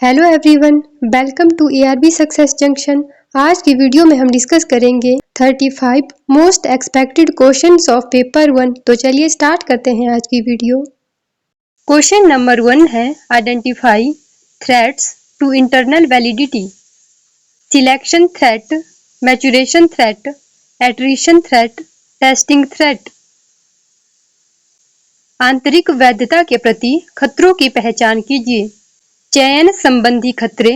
Hello everyone, welcome to ARB success junction. आज की video में हम डिस्कस करेंगे 35 most expected questions of paper 1। तो चलिए स्टार्ट करते हैं आज की वीडियो। क्वेश्चन नंबर 1 है identify threats to internal validity. Selection threat, maturation threat, attrition threat, testing threat. आंतरिक वैधता के प्रति खतरों की पहचान कीजिए। चयन संबंधी खतरे,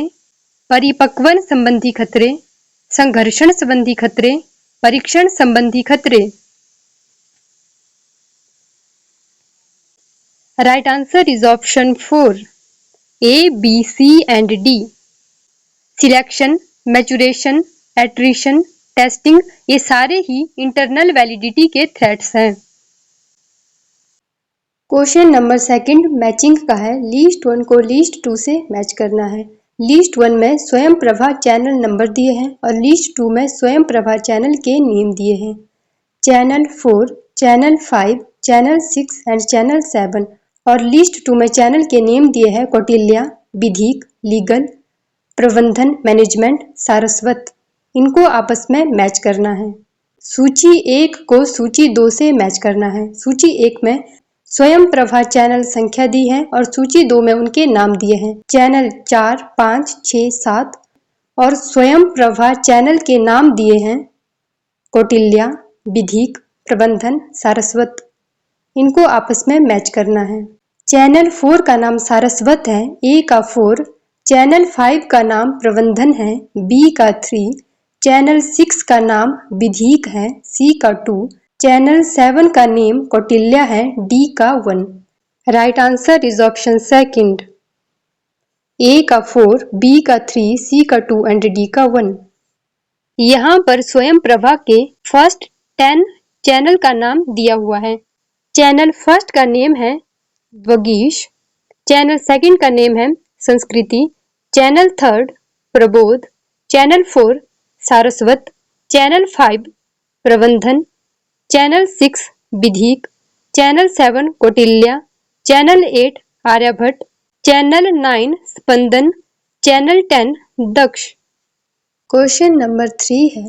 परिपक्वन संबंधी खतरे, संघर्षण संबंधी खतरे, परीक्षण संबंधी खतरे। Right answer is option 4, A, B, C and D. Selection, maturation, attrition, testing ये सारे ही इंटरनल वैलिडिटी के थ्रेट्स हैं। क्वेश्चन नंबर 2 मैचिंग का है। लिस्ट 1 को लिस्ट 2 से मैच करना है। लिस्ट 1 में स्वयं प्रभा चैनल नंबर दिए हैं और लिस्ट 2 में स्वयं प्रभा चैनल के नेम दिए हैं। Channel 4, channel 5, channel 6 and channel 7 और लिस्ट 2 में चैनल के नेम दिए हैं कौटिल्या, विधिक, लीगल, प्रबंधन, मैनेजमेंट, सारस्वत। इनको आपस में मैच करना है। सूची 1 को सूची 2 से मैच करना है। सूची 1 में स्वयं प्रभा चैनल संख्या दी है और सूची 2 में उनके नाम दिए हैं। चैनल 4, 5, 6, 7 और स्वयं प्रभा चैनल के नाम दिए हैं कौटिल्या, विधिक, प्रबंधन, सारस्वत। इनको आपस में मैच करना है। चैनल 4 का नाम सारस्वत है, ए का 4। चैनल 5 का नाम प्रबंधन है, बी का 3। चैनल 6 का नाम विधिक है, सी का 2। चैनल 7 का नेम कौटिल्या है, डी का 1। राइट आंसर इज ऑप्शन 2, ए का 4, बी का 3, सी का 2 एंड डी का 1। यहाँ पर स्वयं प्रभा के फर्स्ट 10 चैनल का नाम दिया हुआ है। चैनल फर्स्ट का नेम है वगीश, चैनल सेकंड का नेम है Sanskriti, channel 3 Prabodh, channel 4 Saraswat, channel 5 Prabandhan, channel 6 Vidhik, channel 7 Kautilya, channel 8 Aryabhatta, channel 9 Spandan, channel 10 Daksh. Question number 3 है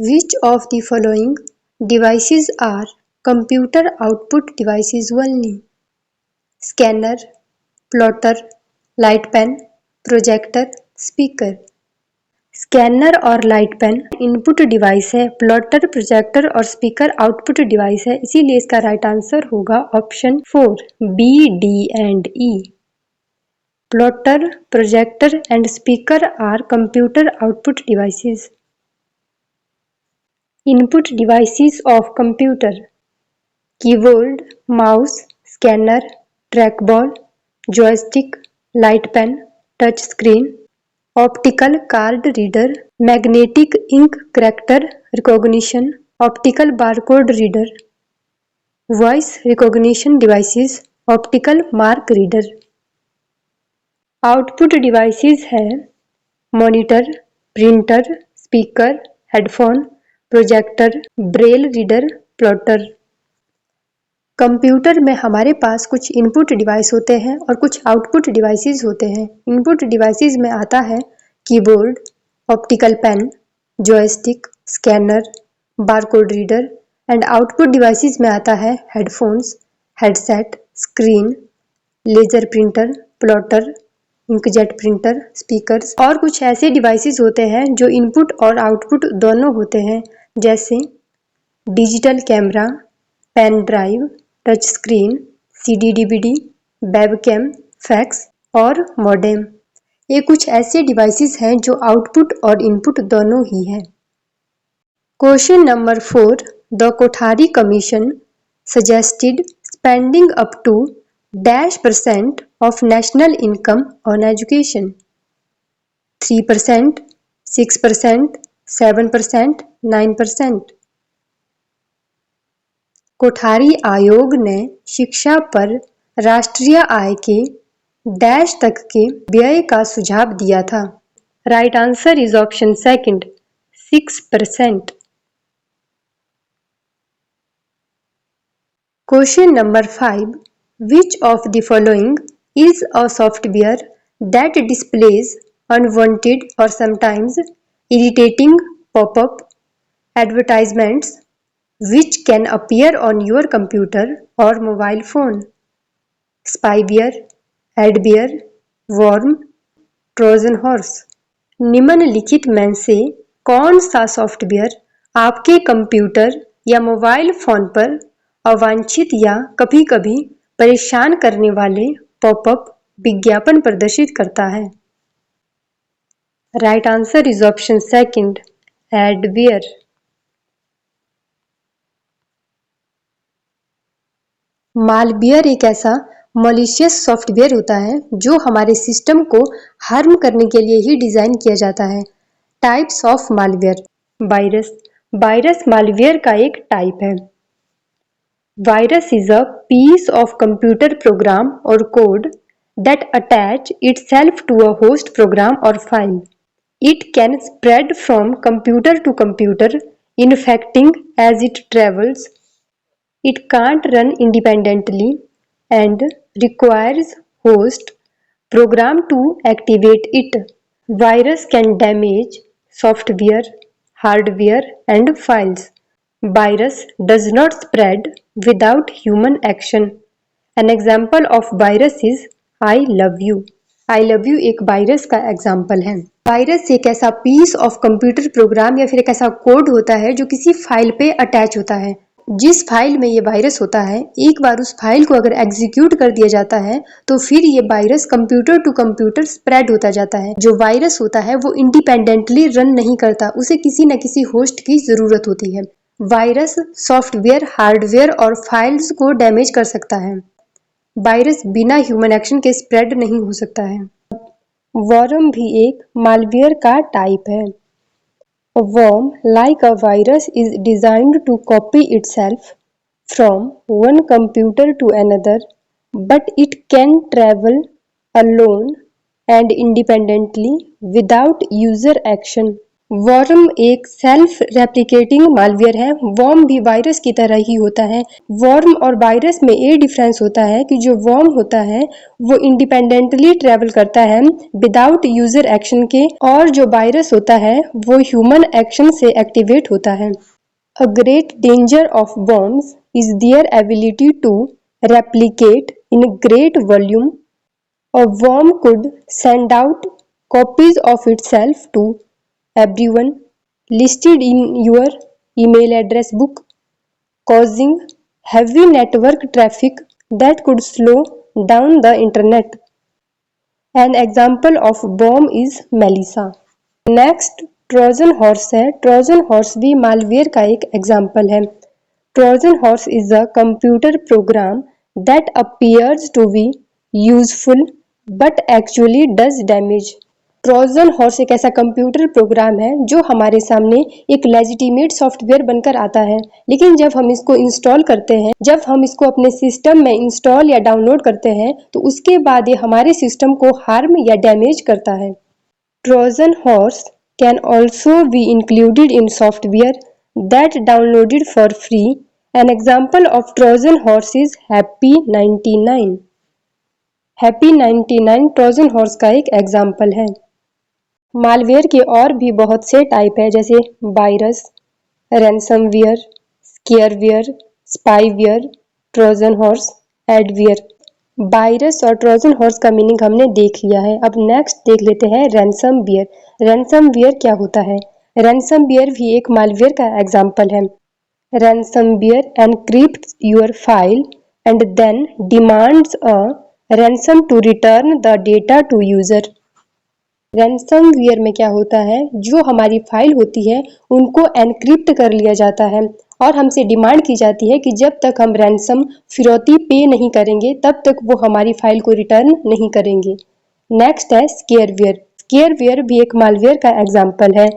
which of the following devices are computer output devices only? Scanner, plotter, light pen, projector, speaker. Scanner और light pen input device है, plotter, projector और speaker output device है, इसीलिए इसका right answer होगा option 4, B, D and E. Plotter, projector and speaker are computer output devices. Input devices of computer: keyboard, mouse, scanner, trackball, joystick, light pen, touch screen, optical card reader, magnetic ink character recognition, optical barcode reader, voice recognition devices, optical mark reader. Output devices है monitor, printer, speaker, headphone, projector, braille reader, plotter. Computer में हमारे पास कुछ input device होते हैं और कुछ output devices होते हैं। इनपुट डिवाइसेस में आता है keyboard, optical pen, joystick, scanner, barcode reader and output devices में आता है headphones, headset, screen, laser printer, plotter, inkjet printer, speakers. और कुछ ऐसे डिवाइसेस होते हैं जो इनपुट और आउटपुट दोनों होते हैं, जैसे digital camera, pen drive, touch screen, CD DVD, webcam, fax और मॉडेम। ये कुछ ऐसे डिवाइसेस हैं जो आउटपुट और इनपुट दोनों ही हैं। Question number 4, the Kothari commission suggested spending up to -% of national income on education. 3%, 6%, 7%, 9%। Kothari आयोग ने शिक्षा पर राष्ट्रीय आय के डैश तक के व्यय का सुझाव दिया था। Right answer is option 2, 6%। Question number 5, which of the following is a software that displays unwanted or sometimes irritating pop-up advertisements which can appear on your computer or mobile phone. Spyware, adware, worm, Trojan horse. निम्नलिखित में से कौन सा software आपके computer या mobile phone पर अवांछित या कभी-कभी परेशान करने वाले पॉपअप विज्ञापन प्रदर्शित करता है? Right answer is option second, adware. Malware एक ऐसा मॉलिशियस सॉफ्टवेयर होता है जो हमारे सिस्टम को हार्म करने के लिए ही डिजाइन किया जाता है। Types of malware. Virus. Virus malware का एक टाइप है। Virus is a piece of computer program और code that attach itself to a host program or file. It can spread from computer to computer, infecting as it travels. It can't run independently and requires host program to activate it. Virus can damage software, hardware and files. Virus does not spread without human action. An example of virus is I love you. I love you एक virus का example है। Virus एक ऐसा piece of computer programme या फिर एक ऐसा code होता है जो किसी फाइल पे अटैच होता है। जिस फाइल में ये वायरस होता है, एक बार उस फाइल को अगर एग्जीक्यूट कर दिया जाता है तो फिर ये virus computer to computer spread होता जाता है। जो वायरस होता है वो इंडिपेंडेंटली रन नहीं करता, उसे किसी न किसी होस्ट की जरूरत होती है। वायरस सॉफ्टवेयर, हार्डवेयर और फाइल्स को डैमेज कर सकता है। वायरस बिना ह्यूमन एक्शन के स्प्रेड नहीं हो सकता है। वर्म भी एक मालवेयर का टाइप है। A worm, like a virus, is designed to copy itself from one computer to another, but it can travel alone and independently without user action. Worm एक सेल्फ रेप्लिकेटिंग मालवेयर है। Worm भी virus की तरह ही होता है। Worm और virus में ये डिफरेंस होता है कि जो वर्म होता है वो इंडिपेंडेंटली ट्रेवल करता है विदाउट यूजर एक्शन के, और जो वायरस होता है वो ह्यूमन एक्शन से एक्टिवेट होता है। A great danger of worms is their ability to replicate in great volume. A worm could send out copies of itself to everyone listed in your email address book, causing heavy network traffic that could slow down the internet. An example of worm is Melissa. Next, Trojan horse है। Trojan horse भी malware का एक example है। Trojan horse is a computer program that appears to be useful but actually does damage. Trojan horse एक ऐसा computer program है जो हमारे सामने एक लेजिटिमेट सॉफ्टवेयर बनकर आता है, लेकिन जब हम इसको इंस्टॉल करते हैं, जब हम इसको अपने सिस्टम में इंस्टॉल या डाउनलोड करते हैं तो उसके बाद ये हमारे सिस्टम को हार्म या डैमेज करता है। Trojan horse can also be included in software that downloaded for free. An example of Trojan horse is Happy 99. Happy 99 Trojan horse का एक एग्जाम्पल है। मालवेयर के और भी बहुत से टाइप है, जैसे virus, ransomware, scareware, spyware, Trojan horse, adware. Virus और ट्रोजन हॉर्स का मीनिंग हमने देख लिया है। अब नेक्स्ट देख लेते हैं रैनसमवेयर। रैनसमवेयर क्या होता है? रैनसमवेयर भी एक मालवेयर का एग्जाम्पल है। Ransomware encrypts your file and then demands a ransom to return the data to user. Ransomware में क्या होता है, जो हमारी फाइल होती है उनको एनक्रिप्ट कर लिया जाता है और हमसे डिमांड की जाती है कि जब तक हम रैनसम फिरौती पे नहीं करेंगे तब तक वो हमारी फाइल को रिटर्न नहीं करेंगे। नेक्स्ट है स्केयरवेयर। स्केयरवेयर भी एक मालवेयर का एग्जाम्पल है।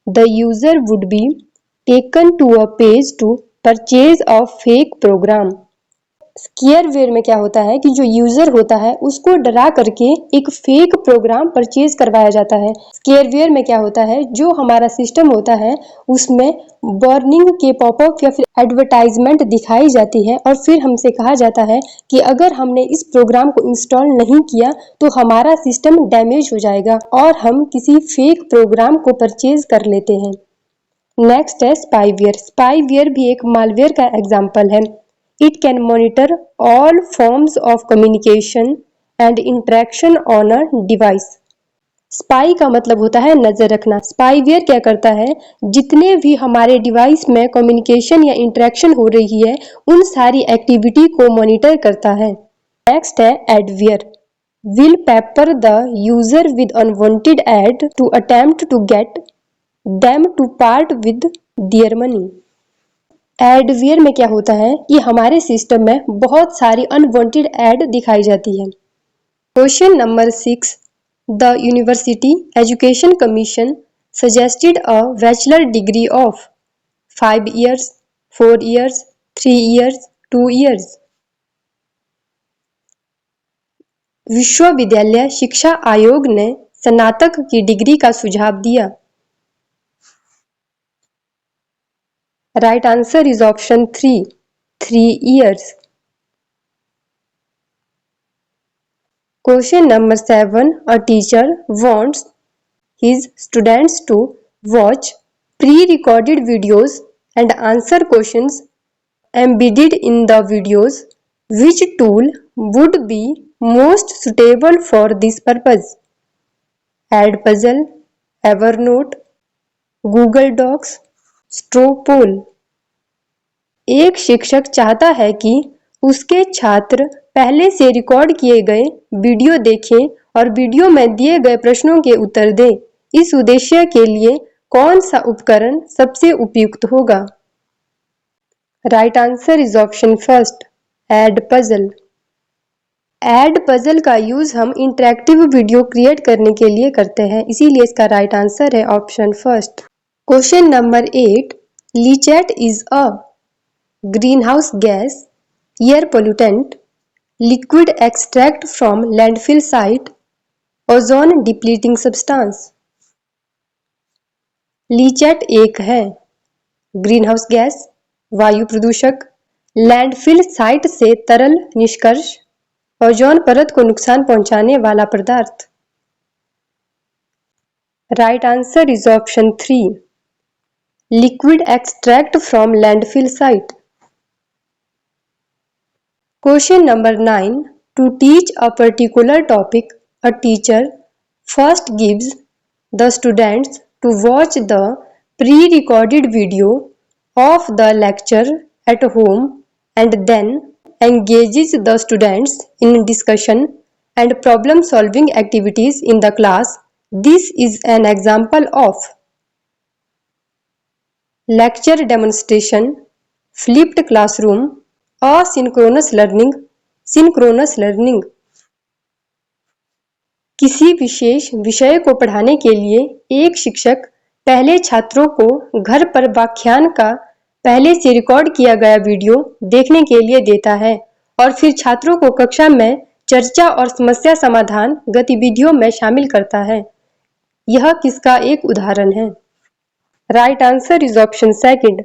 The user would be taken to a page to purchase a fake program. Scareware में क्या होता है कि जो यूजर होता है उसको डरा करके एक फेक प्रोग्राम परचेज करवाया जाता है। स्केयरवेयर में क्या होता है, जो हमारा सिस्टम होता है उसमें वार्निंग के पॉपअप या फिर एडवर्टाइजमेंट दिखाई जाती है और फिर हमसे कहा जाता है कि अगर हमने इस प्रोग्राम को इंस्टॉल नहीं किया तो हमारा सिस्टम डैमेज हो जाएगा और हम किसी फेक प्रोग्राम को परचेज कर लेते हैं। नेक्स्ट है स्पाईवेयर। स्पाईवेयर भी एक मालवेयर का एग्जाम्पल है। It can monitor all forms of communication and interaction on a device. Spy का मतलब होता है नजर रखना। स्पाईवेयर क्या करता है, जितने भी हमारे डिवाइस में कम्युनिकेशन या इंटरेक्शन हो रही है उन सारी एक्टिविटी को मॉनिटर करता है। नेक्स्ट है adware. Will pepper the user with unwanted ad to attempt to get them to part with their money. Adware में क्या होता है कि हमारे सिस्टम में बहुत सारी अनवांटेड एड दिखाई जाती है। Question number 6, the university education commission suggested a bachelor degree of 5 years, 4 years, 3 years, 2 years. विश्वविद्यालय शिक्षा आयोग ने स्नातक की डिग्री का सुझाव दिया। Right answer is option 3, 3 years. Question number 7, a teacher wants his students to watch pre-recorded videos and answer questions embedded in the videos. Which tool would be most suitable for this purpose? Edpuzzle, Evernote, Google Docs, Stropole. एक शिक्षक चाहता है कि उसके छात्र पहले से record किए गए वीडियो देखें और वीडियो में दिए गए प्रश्नों के उत्तर दें। इस उद्देश्य के लिए कौन सा उपकरण सबसे उपयुक्त होगा? Right answer is option first, Edpuzzle. Edpuzzle का यूज हम इंटरेक्टिव वीडियो क्रिएट करने के लिए करते हैं, इसीलिए इसका राइट आंसर है option first. Question number 8, leachate is a greenhouse gas, air pollutant, liquid extract from landfill site, ozone depleting substance. Leachate एक है ग्रीनहाउस गैस, वायु प्रदूषक, लैंडफिल साइट से तरल निष्कर्ष, ओजोन परत को नुकसान पहुंचाने वाला पदार्थ। Right answer is option 3, liquid extract from landfill site. Question number 9, to teach a particular topic, a teacher first gives the students to watch the pre-recorded video of the lecture at home and then engages the students in discussion and problem-solving activities in the class. This is an example of lecture demonstration, flipped classroom, asynchronous learning, synchronous learning. किसी विशेष विषय को पढ़ाने के लिए एक शिक्षक पहले छात्रों को घर पर व्याख्यान का पहले से रिकॉर्ड किया गया वीडियो देखने के लिए देता है और फिर छात्रों को कक्षा में चर्चा और समस्या समाधान गतिविधियों में शामिल करता है। यह किसका एक उदाहरण है? Right answer is option second,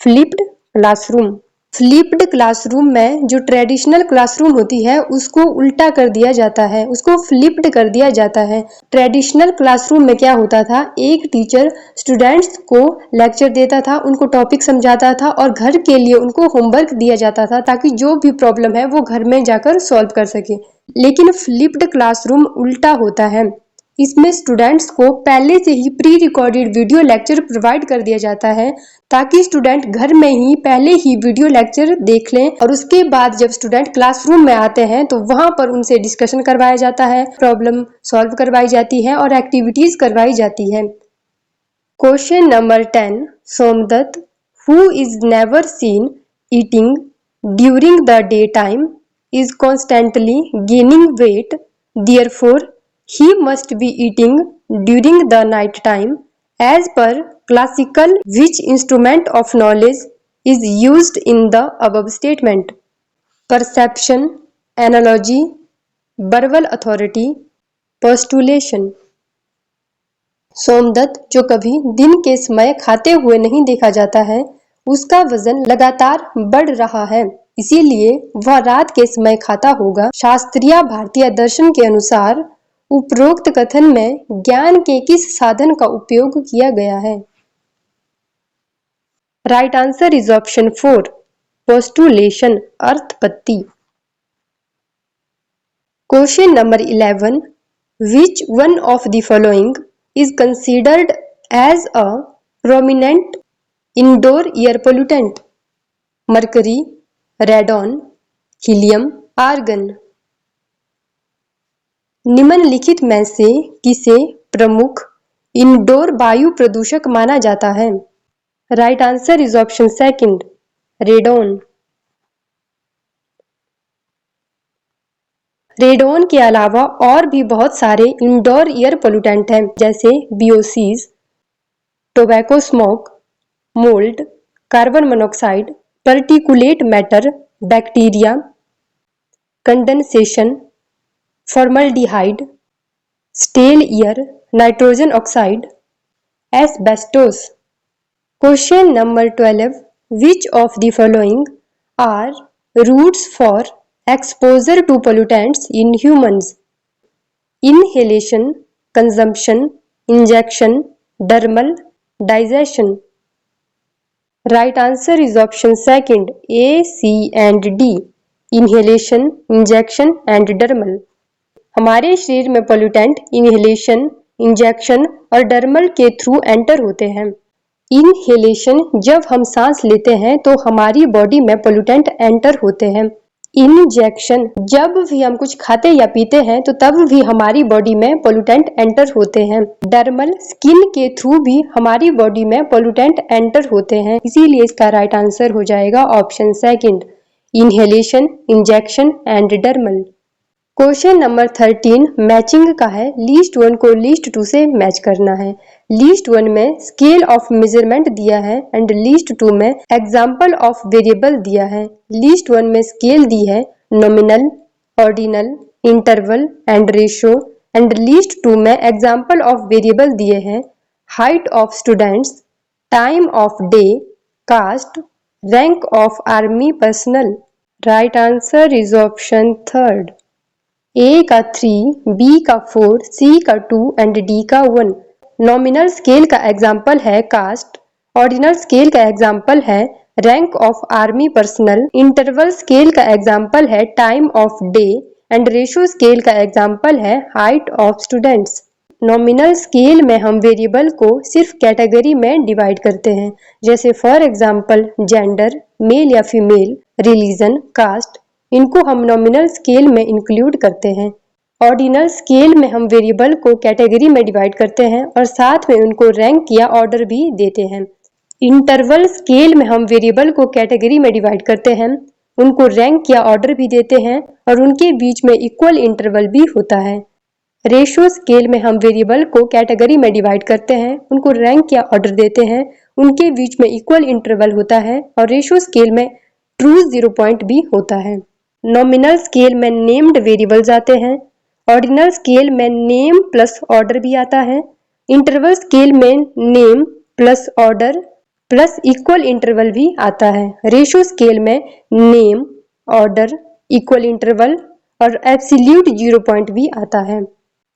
flipped classroom. Flipped classroom में जो ट्रेडिशनल क्लासरूम होती है उसको उल्टा कर दिया जाता है, उसको फ्लिप्ड कर दिया जाता है। ट्रेडिशनल क्लासरूम में क्या होता था, एक टीचर स्टूडेंट्स को लेक्चर देता था, उनको टॉपिक समझाता था और घर के लिए उनको होमवर्क दिया जाता था ताकि जो भी प्रॉब्लम है वो घर में जाकर सॉल्व कर सके। लेकिन फ्लिप्ड क्लासरूम उल्टा होता है, इसमें स्टूडेंट्स को पहले से ही pre recorded video lecture provide कर दिया जाता है ताकि स्टूडेंट घर में ही पहले ही वीडियो लेक्चर देख लें और उसके बाद जब स्टूडेंट क्लासरूम में आते हैं तो वहां पर उनसे डिस्कशन करवाया जाता है, प्रॉब्लम सॉल्व करवाई जाती है और एक्टिविटीज करवाई जाती है। Question number 10, Somdatt who is never seen eating during the day time is constantly gaining weight, therefore he must be eating during the night time. As per classical, which instrument of knowledge is used in the above statement? Perception, analogy, verbal authority, postulation. Somdatt, जो कभी दिन के समय खाते हुए नहीं देखा जाता है, उसका वजन लगातार बढ़ रहा है, इसीलिए वह रात के समय खाता होगा। शास्त्रीय भारतीय दर्शन के अनुसार उपरोक्त कथन में ज्ञान के किस साधन का उपयोग किया गया है? Right answer is option 4, postulation, अर्थपत्ति। Question number 11, which one of the following is considered as a prominent indoor air pollutant? Mercury, radon, helium, argon. निम्नलिखित में से किसे प्रमुख इंडोर वायु प्रदूषक माना जाता है? Right answer is option 2, radon. Radon के अलावा और भी बहुत सारे इंडोर एयर पोल्यूटेंट हैं, जैसे VOCs, tobacco smoke, mould, carbon monoxide, particulate matter, bacteria, condensation, formaldehyde, stale air, nitrogen oxide, asbestos. Question number 12, which of the following are routes for exposure to pollutants in humans? Inhalation, consumption, injection, dermal, digestion. Right answer is option 2, A, C and D. Inhalation, injection and dermal. हमारे शरीर में pollutant inhalation, injection और dermal के through enter होते हैं। Inhalation, जब हम सांस लेते हैं तो हमारी बॉडी में पोल्यूटेंट एंटर होते हैं। इंजेक्शन, जब भी हम कुछ खाते या पीते हैं तो तब भी हमारी बॉडी में पोल्यूटेंट एंटर होते हैं। डर्मल, स्किन के थ्रू भी हमारी बॉडी में पोल्यूटेंट एंटर होते हैं, इसीलिए इसका राइट आंसर हो जाएगा option 2, inhalation, injection and dermal. Question number 13 matching का है। लीस्ट 1 को लीस्ट 2 से मैच करना है। लीस्ट 1 में स्केल ऑफ मेजरमेंट दिया है एंड लीस्ट 2 में एग्जाम्पल ऑफ वेरिएबल दिया है। लीस्ट 1 में स्केल दी है nominal, ordinal, interval and ratio and list 2 में एग्जाम्पल ऑफ वेरिएबल दिए हैं height of students, time of day, caste, rank of army personnel. Right answer is option 3, A का 3, B का 4, सी का 2 एंड डी का 1। नॉमिनल स्केल का example है cast, ordinal scale का एग्जाम्पल है rank of army personal, interval scale का example है time of day and ratio scale का एग्जाम्पल है height of students. Nominal scale में हम वेरिएबल को सिर्फ कैटेगरी में डिवाइड करते हैं, जैसे फॉर एग्जाम्पल जेंडर, मेल या फीमेल, रिलीजन, कास्ट, इनको हम नॉमिनल स्केल में इंक्लूड करते हैं। ऑर्डिनल स्केल में हम वेरिएबल को कैटेगरी में डिवाइड करते हैं और साथ में उनको रैंक या ऑर्डर भी देते हैं। इंटरवल स्केल में हम वेरिएबल को कैटेगरी में डिवाइड करते हैं, उनको रैंक या ऑर्डर भी देते हैं और उनके बीच में इक्वल इंटरवल भी होता है। रेशो स्केल में हम वेरिएबल को कैटेगरी में डिवाइड करते हैं, उनको रैंक या ऑर्डर देते हैं, उनके बीच में इक्वल इंटरवल होता है और रेशो स्केल में ट्रू 0 पॉइंट भी होता है। नॉमिनल स्केल में नेम्ड वेरिएबल्स आते हैं, ऑर्डिनल स्केल में नेम प्लस ऑर्डर भी आता है, इंटरवल स्केल में name plus order plus equal interval भी आता है। रेशो स्केल में नेम, ऑर्डर, इक्वल इंटरवल और एब्सोल्यूट 0 पॉइंट भी आता है।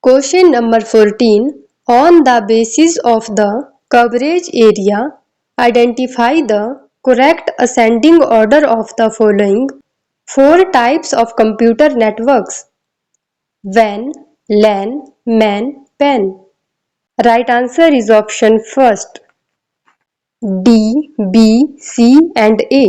Question number 14, on the basis of the coverage area identify the correct ascending order of the following 4 types of computer networks: WAN, LAN, MAN, PAN. Right answer is option 1, D, B, C and A.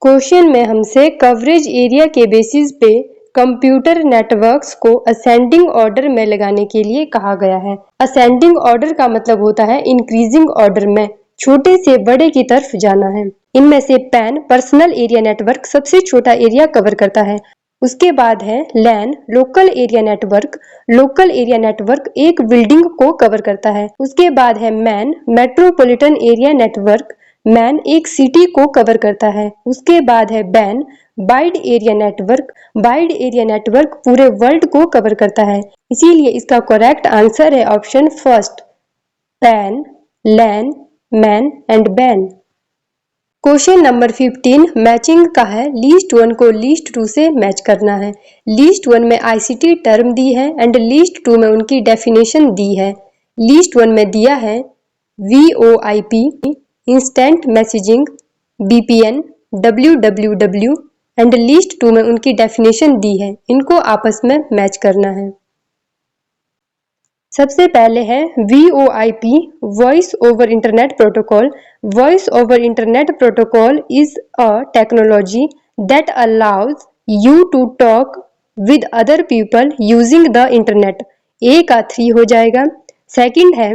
Question में हमसे coverage area के basis पे computer networks को ascending order में लगाने के लिए कहा गया है। असेंडिंग ऑर्डर का मतलब होता है इंक्रीजिंग ऑर्डर में छोटे से बड़े की तरफ जाना है। इनमें से पैन पर्सनल एरिया नेटवर्क सबसे छोटा एरिया कवर करता है। उसके बाद है LAN local area network. Local area network एक बिल्डिंग को कवर करता है। उसके बाद है MAN metropolitan area network. MAN एक सिटी को कवर करता है। उसके बाद है WAN wide area network. Wide area network पूरे वर्ल्ड को कवर करता है, इसीलिए इसका करेक्ट आंसर है option first, PAN, LAN, MAN and WAN. Question number 15 matching का है, लीस्ट वन को लीस्ट टू से मैच करना है। लीस्ट वन में आईसीटी टर्म दी है एंड लीस्ट टू में उनकी डेफिनेशन दी है। लीस्ट वन में दिया है VoIP, instant messaging, VPN, WWW and list two में उनकी डेफिनेशन दी है। इनको आपस में मैच करना है। सबसे पहले है VoIP, voice over internet protocol. Voice over internet protocol is a technology that allows you to talk with other people using the internet. A का 3 हो जाएगा। सेकंड है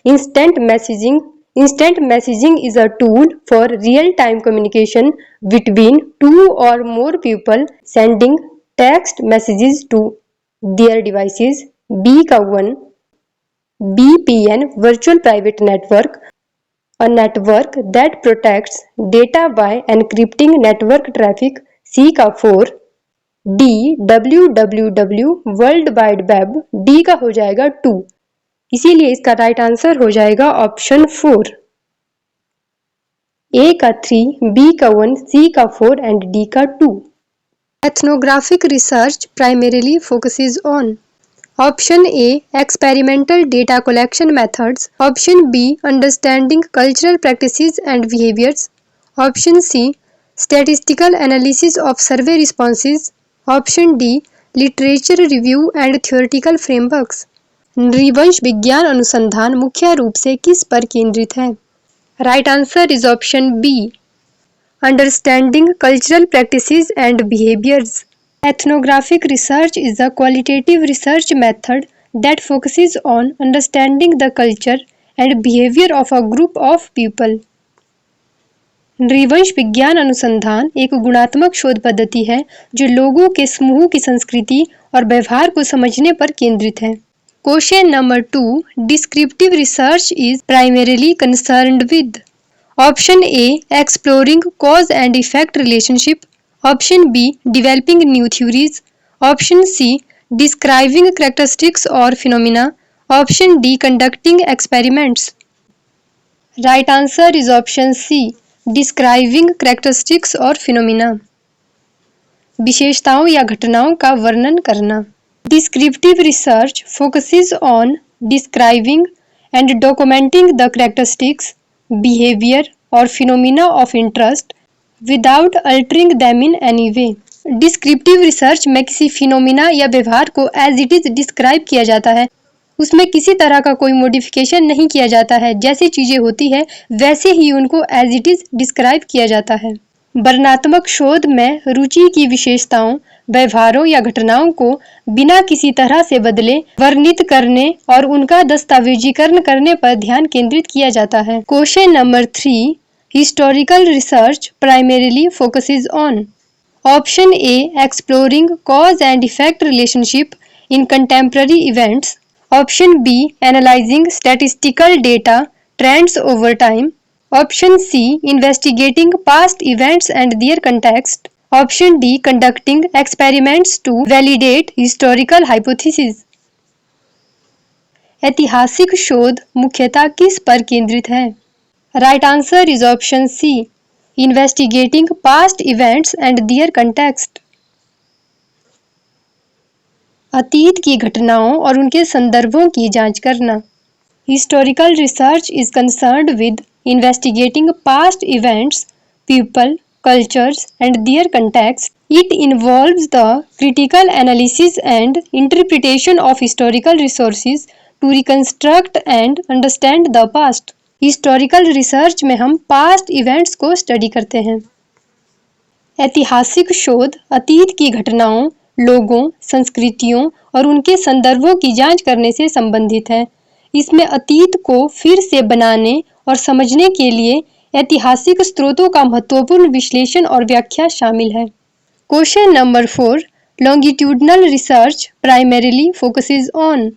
instant messaging. Instant messaging is a tool for real-time communication between two or more people sending text messages to their devices. B का 1। VPN, Virtual Private Network, a network that protects data by encrypting network traffic. C का 4। D WWW, World Wide Web, D का हो जाएगा 2, इसीलिए इसका right answer हो जाएगा option 4। A का 3, B का 1, C का 4 एंड D का 2। Ethnographic research primarily focuses on option A experimental data collection methods, option B understanding cultural practices and behaviours, option C statistical analysis of survey responses, option D literature review and theoretical frameworks. नृवंश विज्ञान अनुसंधान मुख्य रूप से किस पर केंद्रित है? Right answer is option B, understanding cultural practices and behaviours. Ethnographic research is a qualitative research method that focuses on understanding the culture and behaviour of a group of people. नृवंश विज्ञान अनुसंधान एक गुणात्मक शोध पद्धति है जो लोगों के समूह की संस्कृति और व्यवहार को समझने पर केंद्रित है। Question number 2. Descriptive research is primarily concerned with option A. Exploring cause and effect relationship, option B. Developing new theories, option C. Describing characteristics or phenomena, option D. Conducting experiments. Right answer is option C. Describing characteristics or phenomena. विशेषताओं या घटनाओं का वर्णन करना। Descriptive research focuses on describing and documenting the characteristics, behavior or phenomena of interest without altering them in any way. Descriptive research में किसी phenomena या व्यवहार को as it is describe किया जाता है, उसमें किसी तरह का कोई मॉडिफिकेशन नहीं किया जाता है, जैसी चीजें होती है वैसे ही उनको as it is describe किया जाता है। वर्णनात्मक शोध में रुचि की विशेषताओं, व्यवहारों या घटनाओं को बिना किसी तरह से बदले वर्णित करने और उनका दस्तावेजीकरण करने पर ध्यान केंद्रित किया जाता है। Question number 3, historical research primarily focuses on option A exploring cause and effect relationship in contemporary events, option B analysing statistical data trends over time, option C investigating past events and their context, option D conducting experiments to validate historical hypotheses। ऐतिहासिक शोध मुख्यतः किस पर केंद्रित है? Right answer is option C investigating past events and their context। अतीत की घटनाओं और उनके संदर्भों की जांच करना। Historical research is concerned with investigating past events, people, cultures and their context. It involves the critical analysis and interpretation of historical resources to reconstruct and understand the past. Historical research में हम past events को study करते हैं। ऐतिहासिक शोध अतीत की घटनाओं, लोगों, संस्कृतियों और उनके संदर्भों की जांच करने से संबंधित है। इसमें अतीत को फिर से बनाने और समझने के लिए ऐतिहासिक स्रोतों का महत्वपूर्ण विश्लेषण और व्याख्या शामिल है। Question number 4, longitudinal research primarily focuses on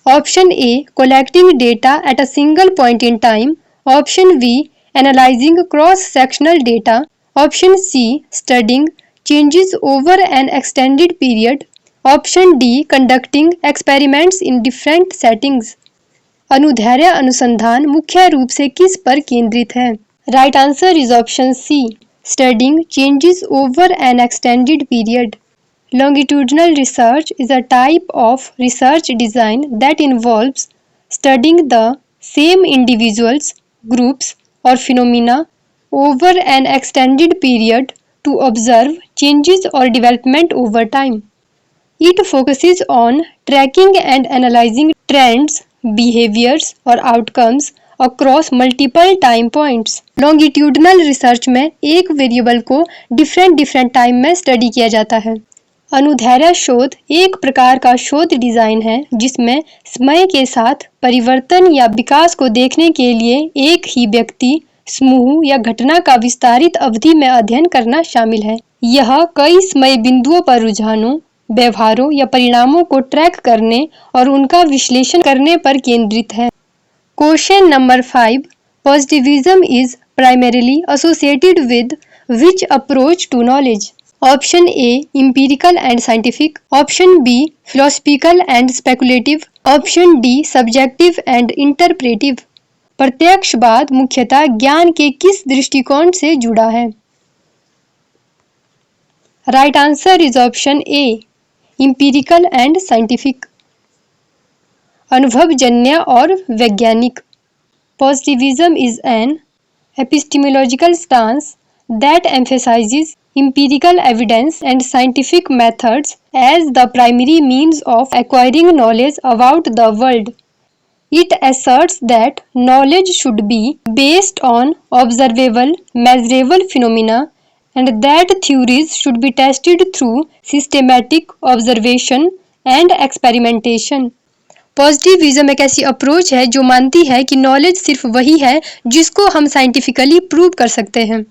option A collecting data at a single point in time, option B analysing cross sectional data, option C studying changes over an extended period. Option D, conducting experiments in different settings. अनुदैर्ध्य अनुसंधान मुख्य रूप से किस पर केंद्रित है? Right answer is option C, studying changes over an extended period. Longitudinal research is a type of research design that involves studying the same individuals, groups, or phenomena over an extended period to observe changes or development over time. It focuses on tracking and analyzing trends, behaviors, or outcomes across multiple time points. Longitudinal research में एक variable को different time में study किया जाता है. अनुदैर्ध्य शोध एक प्रकार का शोध डिजाइन है जिसमें समय के साथ परिवर्तन या विकास को देखने के लिए एक ही व्यक्ति, समूह या घटना का विस्तारित अवधि में अध्ययन करना शामिल है. यह कई समय बिंदुओं पर रुझानों, व्यवहारों या परिणामों को ट्रैक करने और उनका विश्लेषण करने पर केंद्रित है. Question number 5. Positivism is primarily associated with which approach to knowledge? Option A, empirical and scientific. Option B, philosophical and speculative. Option D, subjective and interpretive. प्रत्यक्षवाद मुख्यतः ज्ञान के किस दृष्टिकोण से जुड़ा है? Right answer is option A, empirical and scientific. अनुभवजन्य और वैज्ञानिक. Positivism is an epistemological stance that emphasizes empirical evidence and scientific methods as the primary means of acquiring knowledge about the world. It asserts that knowledge should be based on observable, measurable phenomena and that theories should be tested through systematic observation and experimentation. Positivism एक ऐसी approach है जो मानती है कि knowledge सिर्फ वही है जिसको हम साइंटिफिकली प्रूव कर सकते हैं.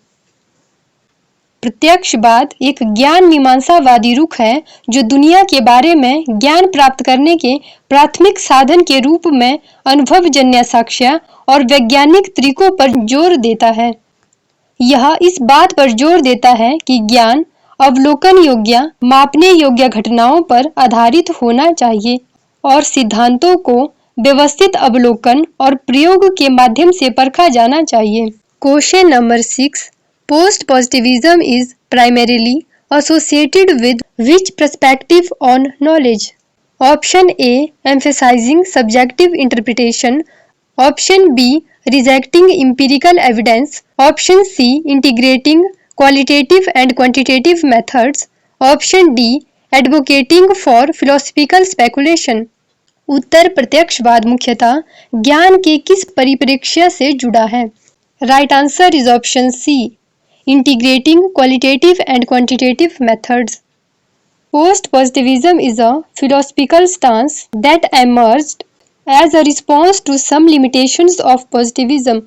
प्रत्यक्षवाद एक ज्ञान मीमांसावादी रुख है जो दुनिया के बारे में ज्ञान प्राप्त करने के प्राथमिक साधन के रूप में अनुभवजन्य साक्ष्य और वैज्ञानिक तरीकों पर जोर देता है. यह इस बात पर जोर देता है कि ज्ञान अवलोकन योग्य, मापने योग्य घटनाओं पर आधारित होना चाहिए और सिद्धांतों को व्यवस्थित अवलोकन और प्रयोग के माध्यम से परखा जाना चाहिए. Question number 6. Post-positivism is primarily associated with which perspective on knowledge? Option A, emphasizing subjective interpretation. Option B, rejecting empirical evidence. Option C, integrating qualitative and quantitative methods. Option D, advocating for philosophical speculation. उत्तर प्रत्यक्षवाद मुख्यतः ज्ञान के किस परिप्रेक्ष्य से जुड़ा है? Right answer is option C, integrating qualitative and quantitative methods. Post-positivism is a philosophical stance that emerged as a response to some limitations of positivism.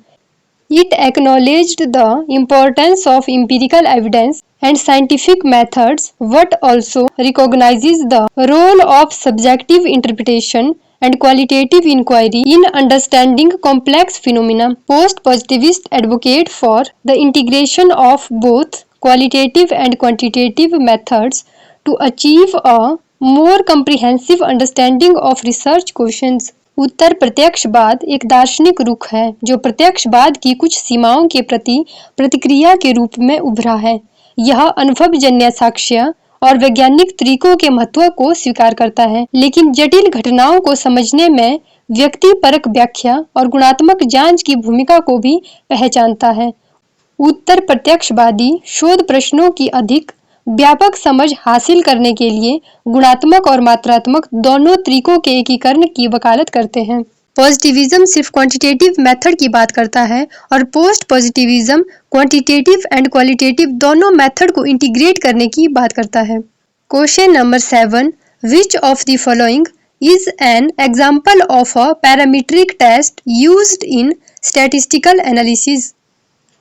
It acknowledged the importance of empirical evidence and scientific methods, but also recognizes the role of subjective interpretation and qualitative inquiry in understanding complex phenomena. Post-positivists advocate for the integration of both qualitative and quantitative methods to achieve a more comprehensive understanding of research questions. उत्तर प्रत्यक्षवाद एक दार्शनिक रुख है जो प्रत्यक्षवाद की कुछ सीमाओं के प्रति प्रतिक्रिया के रूप में उभरा है. यह अनुभवजन्य साक्ष्य और वैज्ञानिक तरीकों के महत्व को स्वीकार करता है, लेकिन जटिल घटनाओं को समझने में व्यक्तिपरक व्याख्या और गुणात्मक जांच की भूमिका को भी पहचानता है. उत्तर प्रत्यक्षवादी शोध प्रश्नों की अधिक व्यापक समझ हासिल करने के लिए गुणात्मक और मात्रात्मक दोनों तरीकों के एकीकरण की वकालत करते हैं. पॉजिटिविज्म सिर्फ क्वांटिटेटिव मेथड की बात करता है और post positivism quantitative and qualitative दोनों मेथड को इंटीग्रेट करने की बात करता है. Question number 7. Which of the following is an example of a parametric test used in statistical analysis.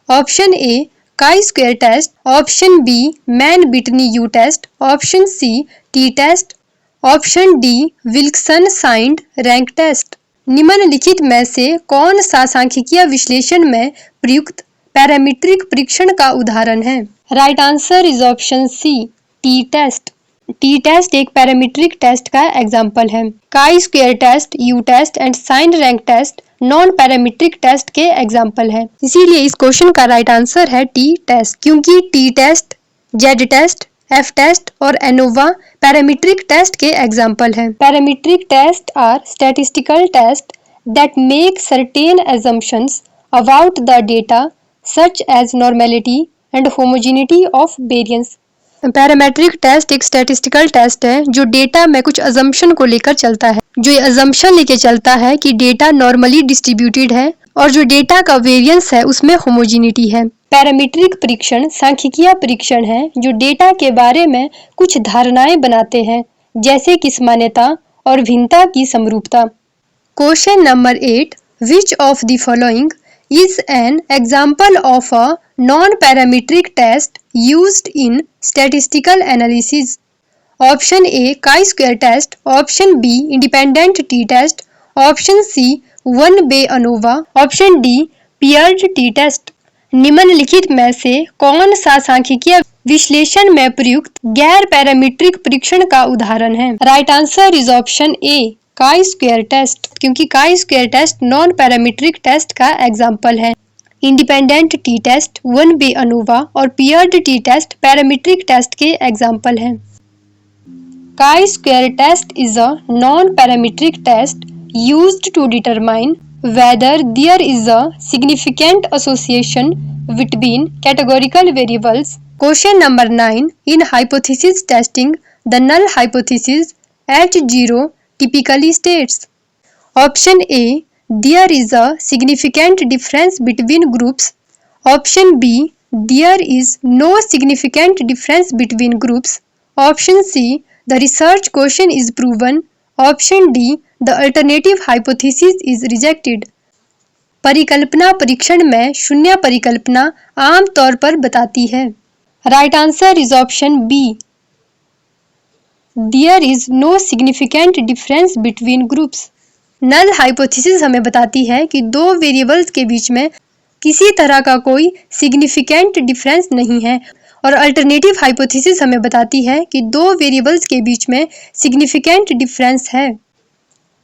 Option A, chi-square test. Option B, Mann-Whitney U test. Option C, t-test. Option D, Wilson-Signed rank test. निम्नलिखित में से कौन सा सांख्यिकीय विश्लेषण में प्रयुक्त parametric परीक्षण का उदाहरण है? Right answer is option C, T test. T test एक पैरामीट्रिक टेस्ट का एग्जाम्पल है। Chi square test, U test and sign rank test non parametric test के एग्जाम्पल है। इसीलिए इस क्वेश्चन का राइट आंसर है टी टेस्ट, क्योंकि T test, Z test, F test और एनोवा पैरामीट्रिक टेस्ट के एग्जाम्पल हैं। Parametric test are statistical test that make certain assumptions about the data such as normality and homogeneity of variance। Parametric test एक statistical test है जो data में कुछ assumption को लेकर चलता है, जो ये अजम्पशन लेके चलता है कि डेटा नॉर्मली डिस्ट्रीब्यूटेड है और जो डेटा का वेरिएंस है उसमें होमोजेनिटी है। पैरामीट्रिक परीक्षण सांख्यिकीय परीक्षण है जो डेटा के बारे में कुछ धारणाएं बनाते हैं, जैसे कि समानता और भिन्नता की समरूपता। Question number 8. Which of the following is an example of a non-parametric test used in statistical analysis? Option A chi-square test, Option B independent t-test, Option C one-way ANOVA, Option D paired t-test। निम्नलिखित में से कौन सा सांख्यिकीय विश्लेषण में प्रयुक्त गैर पैरामीट्रिक परीक्षण का उदाहरण है? Right answer is option A, chi square test, क्योंकि chi square test non parametric test का एग्जाम्पल है। Independent t test, one way ANOVA और paired t test parametric test के एग्जाम्पल हैं। Chi square test is a non parametric test used to determine whether there is a significant association between categorical variables। Question number 9. In hypothesis testing, the null hypothesis H0 typically states: Option A, there is a significant difference between groups. Option B, there is no significant difference between groups. Option C, the research question is proven. Option D, the alternative hypothesis is rejected। परिकल्पना परीक्षण में शून्य परिकल्पना आम तौर पर बताती है। Right answer is option B, there is no significant difference between groups. Null hypothesis हमें बताती है कि दो वेरिएबल्स के बीच में किसी तरह का कोई सिग्निफिकेंट डिफरेंस नहीं है, और अल्टरनेटिव हाइपोथेसिस हमें बताती है कि दो वेरिएबल्स के बीच में सिग्निफिकेंट डिफरेंस है।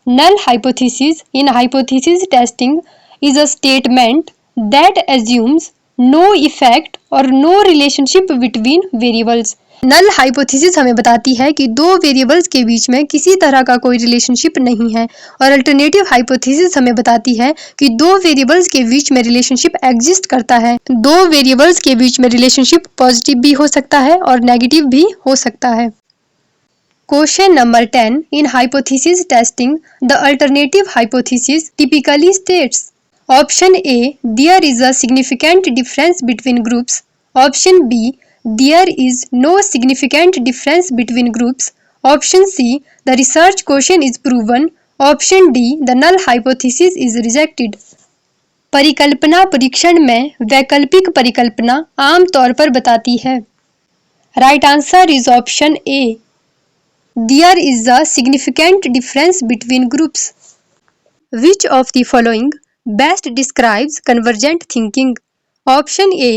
Null hypothesis in hypothesis testing is a statement that assumes no effect or no relationship between variables। Null hypothesis हमें बताती है कि दो वेरिएबल्स के बीच में किसी तरह का कोई रिलेशनशिप नहीं है, और अल्टरनेटिव हाइपोथेसिस हमें बताती है कि दो वेरिएबल्स के बीच में रिलेशनशिप एग्जिस्ट करता है। दो वेरिएबल्स के बीच में रिलेशनशिप पॉजिटिव भी हो सकता है और नेगेटिव भी हो सकता है। Question number 10. In hypothesis testing, the alternative hypothesis typically states: Option A, there is a significant difference between groups. Option B, there is no significant difference between groups. Option C, the research question is proven. Option D, the null hypothesis is rejected। परिकल्पना परीक्षण में वैकल्पिक परिकल्पना आम तौर पर बताती है। Right answer is option A, there is a significant difference between groups। Which of the following best describes convergent thinking? Option A,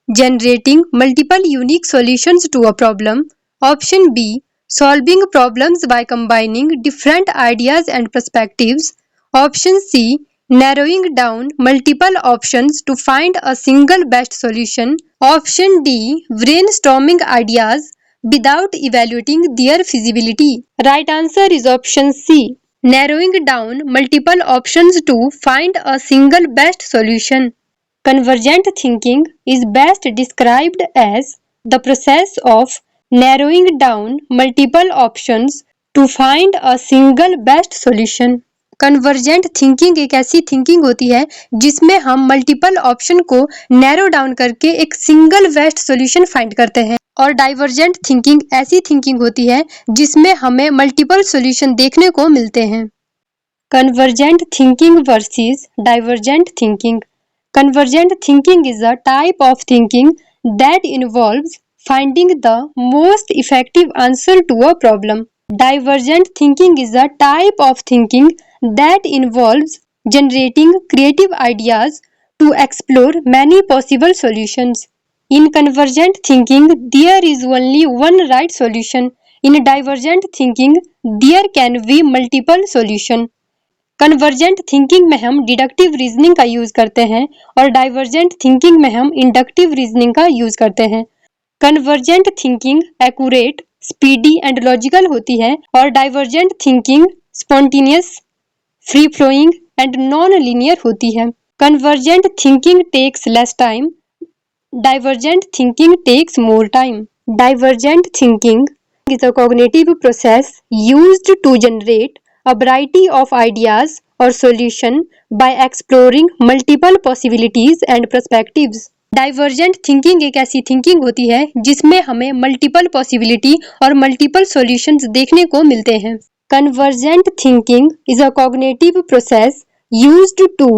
generating multiple unique solutions to a problem. Option B, solving problems by combining different ideas and perspectives. Option C, narrowing down multiple options to find a single best solution. Option D, brainstorming ideas without evaluating their feasibility। Right answer is option C, narrowing down multiple options to find a single best solution। Convergent thinking is best described as the process of narrowing down multiple options to find a single best solution। Convergent thinking एक ऐसी thinking होती है जिसमें हम multiple option को narrow down करके एक single best solution find करते हैं, और डाइवर्जेंट थिंकिंग ऐसी थिंकिंग होती है जिसमें हमें मल्टीपल सॉल्यूशन देखने को मिलते हैं। Convergent thinking versus divergent thinking. Convergent thinking is a type of thinking that involves finding the most effective answer to a problem. Divergent thinking is a type of thinking that involves generating creative ideas to explore many possible solutions. In convergent thinking, there is only one right solution. In divergent thinking, there can be multiple solutions. Convergent thinking में हम deductive reasoning का use करते हैं और divergent thinking में हम inductive reasoning का use करते हैं। Convergent thinking accurate, speedy and logical होती है और divergent thinking spontaneous, free flowing and non linear होती है। Convergent thinking takes less time, divergent thinking takes more time. Divergent thinking is a cognitive process used to generate a variety of ideas or solution by exploring multiple possibilities and perspectives. Divergent thinking एक ऐसी thinking होती है जिसमें हमें multiple possibility और multiple solutions देखने को मिलते हैं। Convergent thinking is a cognitive process used to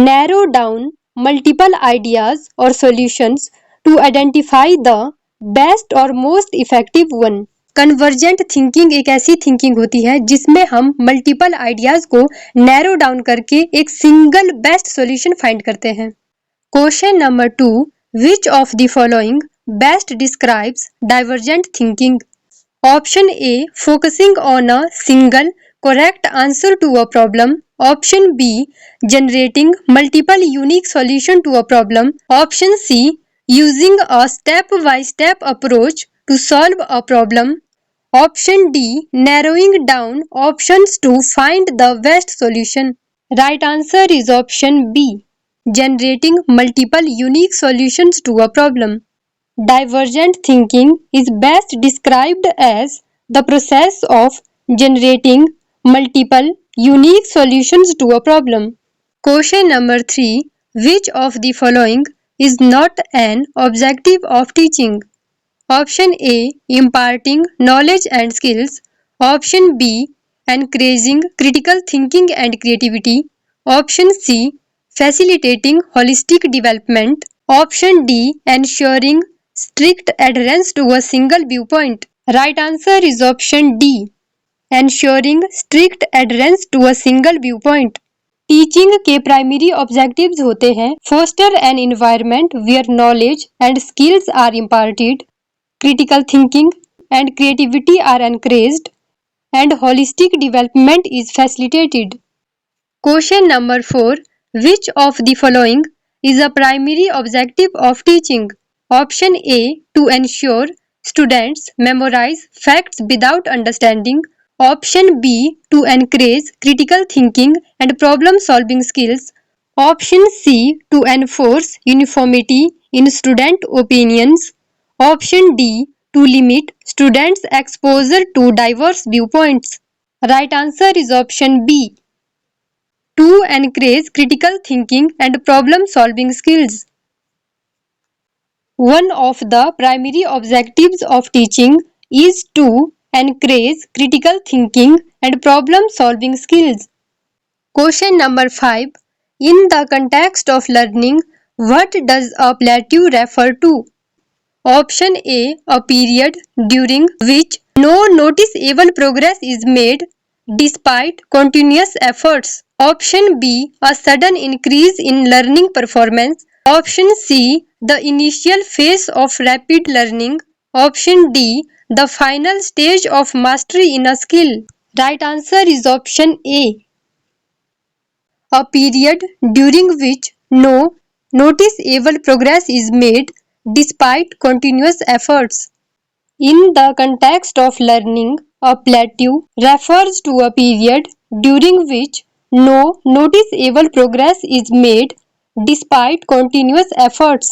narrow down multiple ideas or solutions to identify the best or most effective one. Convergent thinking एक ऐसी थिंकिंग होती है जिसमें हम मल्टीपल आइडियाज को नैरो डाउन करके एक सिंगल बेस्ट सॉल्यूशन फाइंड करते हैं। Question number 2, which of the following best describes divergent thinking? Option A, focusing on a single correct answer to a problem. Option B, generating multiple unique solution to a problem. Option C, using a step-by-step approach to solve a problem. Option D, narrowing down options to find the best solution. Right answer is option B, generating multiple unique solutions to a problem. Divergent thinking is best described as the process of generating multiple unique solutions to a problem. Question number 3, which of the following is not an objective of teaching? Option A, imparting knowledge and skills. Option B, encouraging critical thinking and creativity. Option C, facilitating holistic development. Option D, ensuring strict adherence to a single viewpoint. Right answer is option D, ensuring strict adherence to a single viewpoint. Teaching के primary objectives होते हैं foster an environment where knowledge and skills are imparted, critical thinking and creativity are encouraged and holistic development is facilitated. Question number 4, which of the following is a primary objective of teaching? Option A, to ensure students memorize facts without understanding. Option B, to encourage critical thinking and problem solving skills. Option C, to enforce uniformity in student opinions. Option D, to limit students exposure to diverse viewpoints. Right answer is option B, to encourage critical thinking and problem solving skills. One of the primary objectives of teaching is to encourage critical thinking and problem solving skills. Question number 5, in the context of learning, what does a plateau refer to? Option A, a period during which no noticeable progress is made despite continuous efforts. Option B, a sudden increase in learning performance. Option C, the initial phase of rapid learning. Option D, the final stage of mastery in a skill. Right answer is option A, a period during which no noticeable progress is made despite continuous efforts. In the context of learning, a plateau refers to a period during which no noticeable progress is made despite continuous efforts.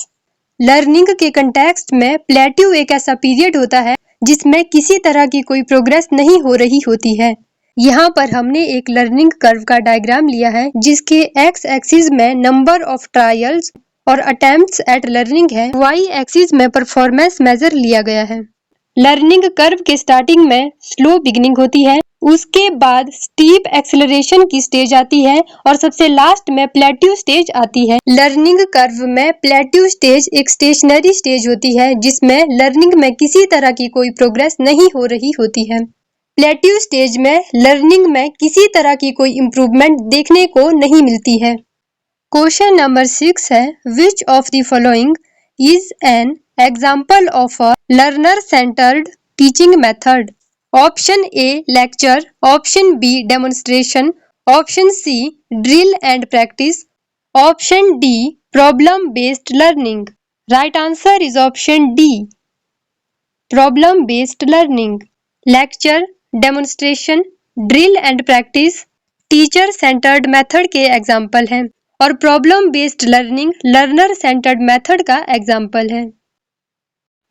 Learning के context में plateau एक ऐसा period होता है जिसमें किसी तरह की कोई प्रोग्रेस नहीं हो रही होती है। यहाँ पर हमने एक लर्निंग कर्व का डायग्राम लिया है जिसके एक्स एक्सिस में नंबर ऑफ ट्रायल्स और अटेम्प्ट्स एट लर्निंग है, वाई एक्सिस में परफॉर्मेंस मेजर लिया गया है। लर्निंग कर्व के स्टार्टिंग में स्लो बिगिनिंग होती है, उसके बाद स्टीप एक्सेलरेशन की स्टेज आती है और सबसे लास्ट में प्लेट्यू स्टेज आती है। लर्निंग कर्व में प्लेट्यू स्टेज एक स्टेशनरी स्टेज होती है जिसमें लर्निंग में किसी तरह की कोई प्रोग्रेस नहीं हो रही होती है। प्लेट्यू स्टेज में लर्निंग में किसी तरह की कोई इम्प्रूवमेंट देखने को नहीं मिलती है। क्वेश्चन नंबर 6 है which of the following is an example of a learner centered teaching method. Option A lecture, option B demonstration, option C drill and practice, option D problem based learning. Right answer is option D problem based learning. Lecture, demonstration, drill and practice teacher centered method के example हैं और problem based learning learner centered method का example है।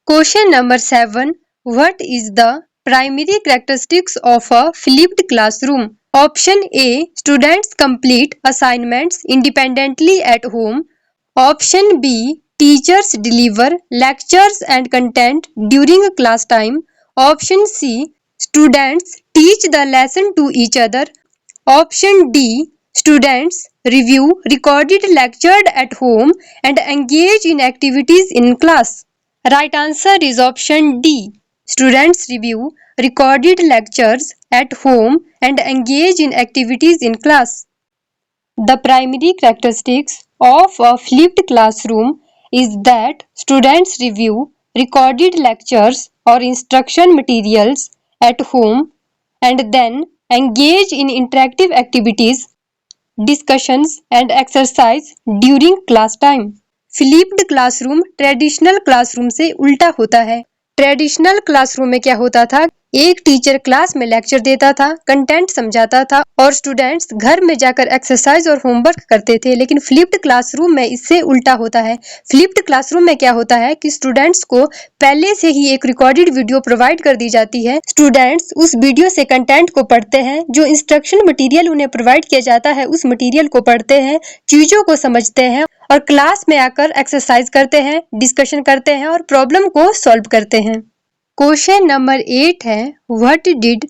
Question number 7 what is the primary characteristics of a flipped classroom. Option A students complete assignments independently at home, option B teachers deliver lectures and content during class time, option C students teach the lesson to each other, option D students review recorded lectured at home and engage in activities in class. Right answer is option D. Students review recorded lectures at home and engage in activities in class. The primary characteristics of a flipped classroom is that students review recorded lectures or instruction materials at home and then engage in interactive activities, discussions and exercise during class time. Flipped classroom traditional classroom से उल्टा होता है। Traditional classroom में क्या होता था, एक teacher class में लेक्चर देता था, कंटेंट समझाता था और स्टूडेंट्स घर में जाकर एक्सरसाइज और होमवर्क करते थे। लेकिन फ्लिप्ड क्लासरूम में इससे उल्टा होता है। फ्लिप्ड क्लासरूम में क्या होता है कि स्टूडेंट्स को पहले से ही एक रिकॉर्डेड वीडियो प्रोवाइड कर दी जाती है। स्टूडेंट्स उस वीडियो से कंटेंट को पढ़ते हैं, जो इंस्ट्रक्शन मटेरियल उन्हें प्रोवाइड किया जाता है उस मटेरियल को पढ़ते हैं, चीजों को समझते हैं और क्लास में आकर एक्सरसाइज करते हैं, डिस्कशन करते हैं और प्रॉब्लम को सॉल्व करते हैं। क्वेश्चन नंबर 8 है what did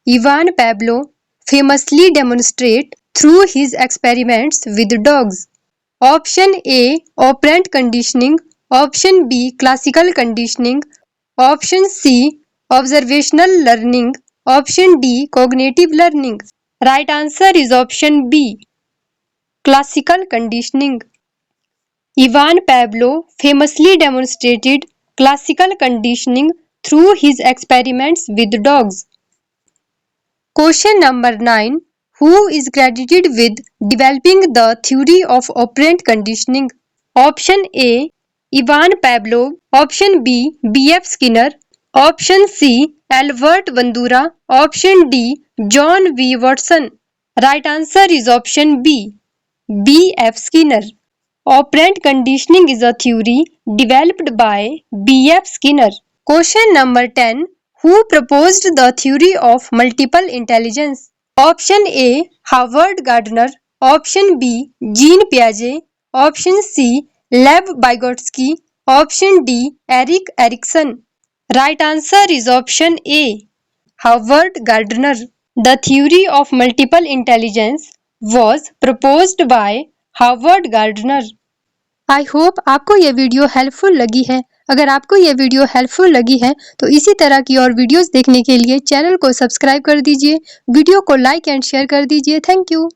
Ivan Pavlov famously demonstrate through his experiments with dogs. Option A operant conditioning, option B classical conditioning, option C observational learning, option D cognitive learning. Right answer is option B classical conditioning. Ivan Pavlov famously demonstrated classical conditioning through his experiments with dogs. Question number 9. Who is credited with developing the theory of operant conditioning? Option A. Ivan Pavlov, option B. B.F. Skinner, option C. Albert Bandura, option D. John V. Watson. Right answer is option B. B.F. Skinner. Operant conditioning is a theory developed by B.F. Skinner. Question number 10. Who proposed the theory of multiple intelligence? Option A. Howard Gardner, option B. Jean Piaget, option C. Lev Vygotsky, option D. Erik Erikson. Right answer is option A. Howard Gardner. The theory of multiple intelligence was proposed by Howard Gardner. I hope आपको यह video helpful लगी है। अगर आपको यह video helpful लगी है तो इसी तरह की और वीडियोस देखने के लिए चैनल को सब्सक्राइब कर दीजिए, वीडियो को लाइक एंड शेयर कर दीजिए। Thank you.